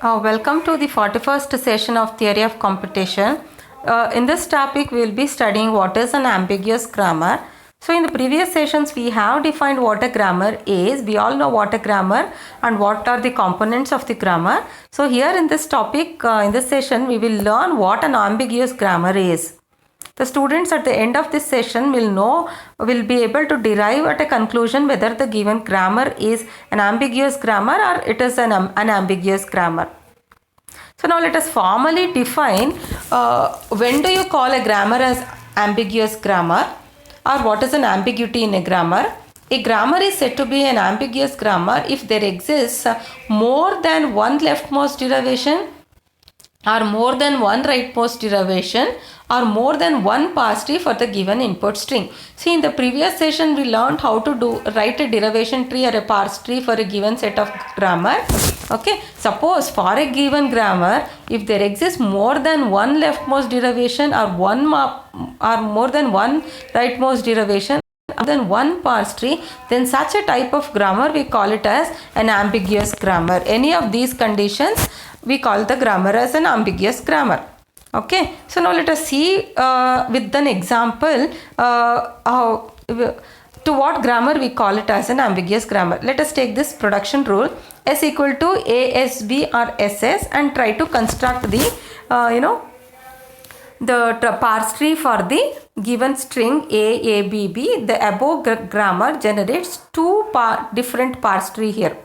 Welcome to the 41st session of Theory of Computation. In this topic, we will be studying what is an ambiguous grammar. So, in the previous sessions, we have defined what a grammar is. We all know what a grammar and what are the components of the grammar. So, here in this topic, in this session, we will learn what an ambiguous grammar is. The students at the end of this session will be able to derive at a conclusion whether the given grammar is an ambiguous grammar or it is an unambiguous grammar. So now let us formally define when do you call a grammar as ambiguous grammar, or what is an ambiguity in a grammar. A grammar is said to be an ambiguous grammar if there exists more than one leftmost derivation, or more than one rightmost derivation, or more than one parse tree for the given input string. See, in the previous session we learned how to write a derivation tree or a parse tree for a given set of grammar. Okay, suppose for a given grammar, if there exists more than one leftmost derivation or more than one rightmost derivation, than one parse tree, then such a type of grammar we call it as an ambiguous grammar. Any of these conditions we call the grammar as an ambiguous grammar. Okay, so now let us see with an example to what grammar we call it as an ambiguous grammar. Let us take this production rule S equal to ASB or SS and try to construct the the parse tree for the given string AABB. The above grammar generates two different parse tree here.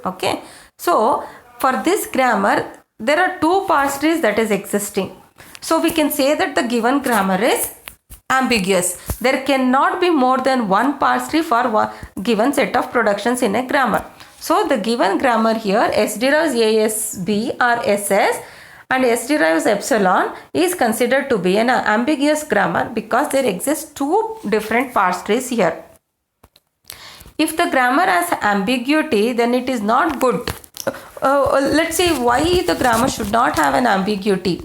Okay, so for this grammar there are two parse trees that is existing. So we can say that the given grammar is ambiguous. There cannot be more than one parse tree for one given set of productions in a grammar. So the given grammar here S derives ASB or SS and S derives epsilon is considered to be an ambiguous grammar because there exist two different parse trees here. If the grammar has ambiguity, then it is not good. Let's see why the grammar should not have an ambiguity.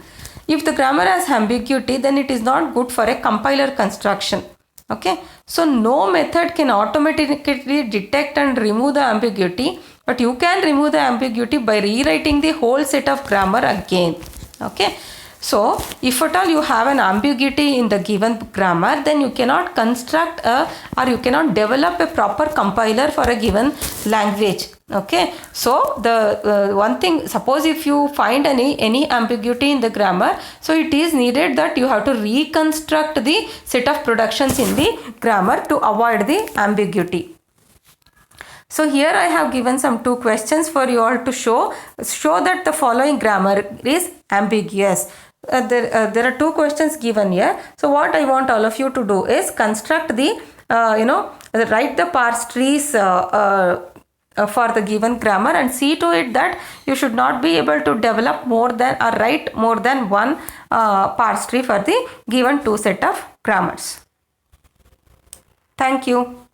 If the grammar has ambiguity, then it is not good for a compiler construction. Okay, so no method can automatically detect and remove the ambiguity, but you can remove the ambiguity by rewriting the whole set of grammar again. Okay, so if at all you have an ambiguity in the given grammar, then you cannot construct or you cannot develop a proper compiler for a given language. Okay, so the one thing, suppose if you find any ambiguity in the grammar, so it is needed that you have to reconstruct the set of productions in the grammar to avoid the ambiguity. So here I have given some two questions for you all to show that the following grammar is ambiguous. There are two questions given here. So what I want all of you to do is construct the write the parse trees for the given grammar and see to it that you should not be able to develop more than or write more than one parse tree for the given two set of grammars. Thank you.